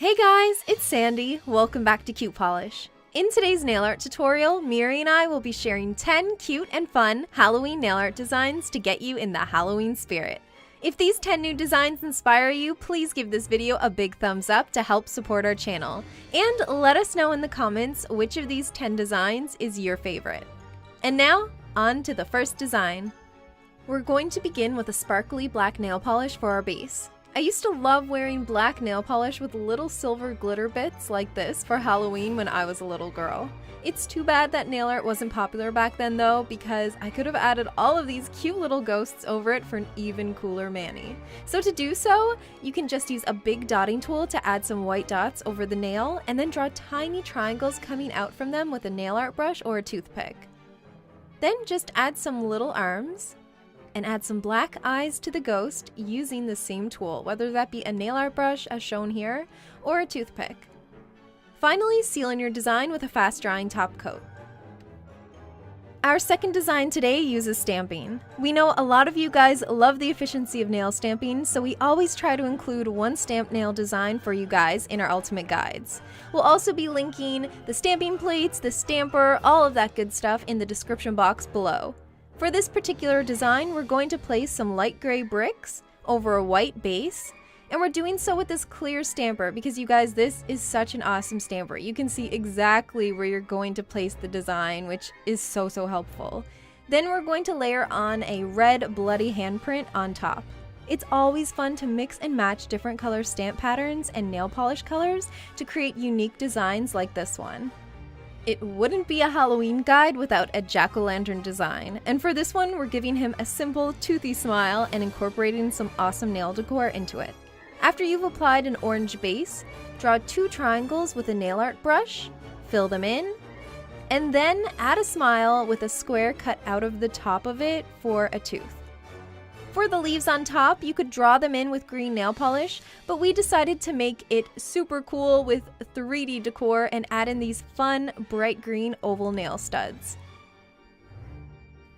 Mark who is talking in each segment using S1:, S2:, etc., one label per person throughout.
S1: Hey guys, it's Sandy. Welcome back to CutePolish. In today's nail art tutorial, Miri and I will be sharing 10 cute and fun Halloween nail art designs to get you in the Halloween spirit. If these 10 new designs inspire you, please give this video a big thumbs up to help support our channel. And let us know in the comments which of these 10 designs is your favorite. And now, on to the first design. We're going to begin with a sparkly black nail polish for our base. I used to love wearing black nail polish with little silver glitter bits like this for Halloween when I was a little girl. It's too bad that nail art wasn't popular back then though, because I could have added all of these cute little ghosts over it for an even cooler mani. So to do so, you can just use a big dotting tool to add some white dots over the nail and then draw tiny triangles coming out from them with a nail art brush or a toothpick. Then just add some little arms and add some black eyes to the ghost using the same tool, whether that be a nail art brush as shown here or a toothpick. Finally, seal in your design with a fast drying top coat. Our second design today uses stamping. We know a lot of you guys love the efficiency of nail stamping, so we always try to include one stamped nail design for you guys in our ultimate guides. We'll also be linking the stamping plates, the stamper, all of that good stuff in the description box below. For this particular design, we're going to place some light gray bricks over a white base, and we're doing so with this clear stamper because you guys, this is such an awesome stamper. You can see exactly where you're going to place the design, which is so helpful. Then we're going to layer on a red bloody handprint on top. It's always fun to mix and match different color stamp patterns and nail polish colors to create unique designs like this one. It wouldn't be a Halloween guide without a jack-o'-lantern design, and for this one we're giving him a simple toothy smile and incorporating some awesome nail decor into it. After you've applied an orange base, draw 2 triangles with a nail art brush, fill them in, and then add a smile with a square cut out of the top of it for a tooth. For the leaves on top, you could draw them in with green nail polish, but we decided to make it super cool with 3D decor and add in these fun, bright green oval nail studs.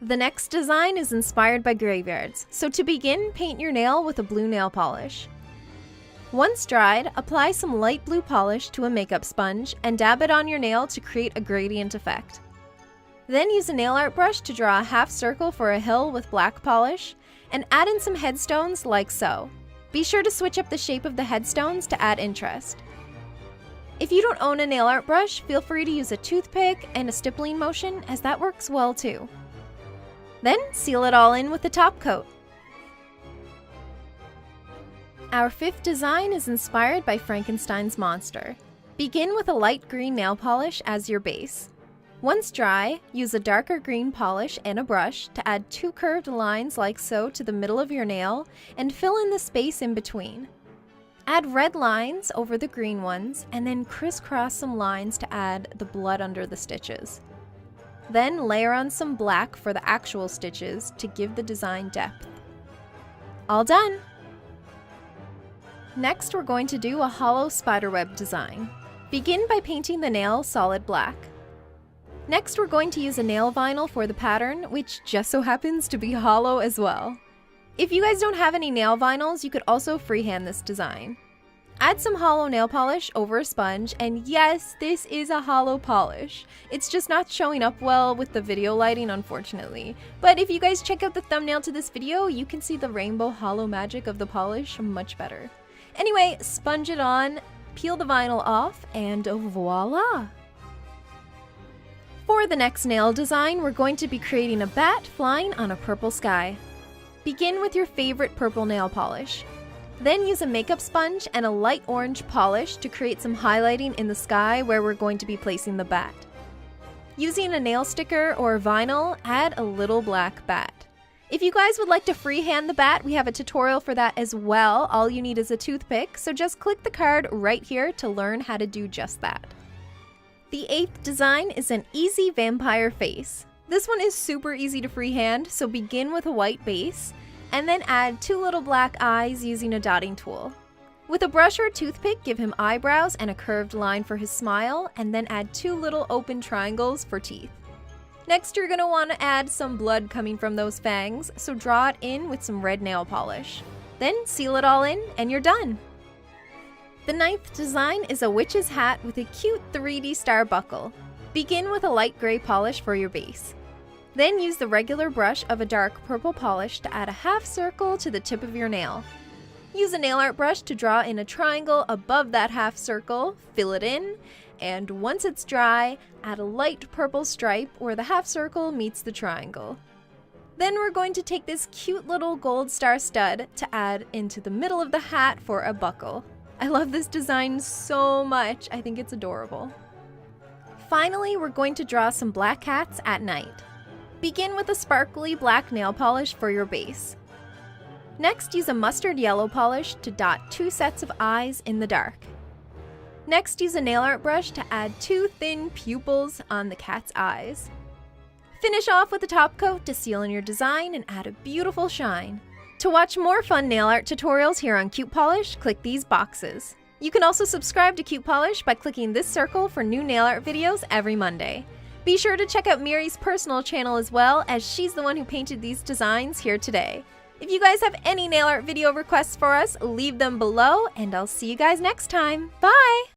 S1: The next design is inspired by graveyards, so to begin, paint your nail with a blue nail polish. Once dried, apply some light blue polish to a makeup sponge and dab it on your nail to create a gradient effect. Then use a nail art brush to draw a half circle for a hill with black polish, and add in some headstones like so. Be sure to switch up the shape of the headstones to add interest. If you don't own a nail art brush, feel free to use a toothpick and a stippling motion, as that works well too. Then seal it all in with a top coat. Our fifth design is inspired by Frankenstein's monster. Begin with a light green nail polish as your base. Once dry, use a darker green polish and a brush to add 2 curved lines like so to the middle of your nail and fill in the space in between. Add red lines over the green ones and then crisscross some lines to add the blood under the stitches. Then layer on some black for the actual stitches to give the design depth. All done! Next, we're going to do a hollow spiderweb design. Begin by painting the nail solid black. Next, we're going to use a nail vinyl for the pattern, which just so happens to be hollow as well. If you guys don't have any nail vinyls, you could also freehand this design. Add some hollow nail polish over a sponge, and yes, this is a hollow polish. It's just not showing up well with the video lighting, unfortunately. But if you guys check out the thumbnail to this video, you can see the rainbow hollow magic of the polish much better. Anyway, sponge it on, peel the vinyl off, and voila! For the next nail design, we're going to be creating a bat flying on a purple sky. Begin with your favorite purple nail polish. Then use a makeup sponge and a light orange polish to create some highlighting in the sky where we're going to be placing the bat. Using a nail sticker or vinyl, add a little black bat. If you guys would like to freehand the bat, we have a tutorial for that as well. All you need is a toothpick, so just click the card right here to learn how to do just that. The 8th design is an easy vampire face. This one is super easy to freehand, so begin with a white base, and then add 2 little black eyes using a dotting tool. With a brush or toothpick, give him eyebrows and a curved line for his smile, and then add 2 little open triangles for teeth. Next, you're going to want to add some blood coming from those fangs, so draw it in with some red nail polish. Then seal it all in, and you're done! The 9th design is a witch's hat with a cute 3D star buckle. Begin with a light gray polish for your base. Then use the regular brush of a dark purple polish to add a half circle to the tip of your nail. Use a nail art brush to draw in a triangle above that half circle, fill it in, and once it's dry, add a light purple stripe where the half circle meets the triangle. Then we're going to take this cute little gold star stud to add into the middle of the hat for a buckle. I love this design so much, I think it's adorable. Finally, we're going to draw some black cats at night. Begin with a sparkly black nail polish for your base. Next, use a mustard yellow polish to dot 2 sets of eyes in the dark. Next, use a nail art brush to add 2 thin pupils on the cat's eyes. Finish off with a top coat to seal in your design and add a beautiful shine. To watch more fun nail art tutorials here on CutePolish, click these boxes. You can also subscribe to CutePolish by clicking this circle for new nail art videos every Monday. Be sure to check out Miri's personal channel as well, as she's the one who painted these designs here today. If you guys have any nail art video requests for us, leave them below, and I'll see you guys next time. Bye!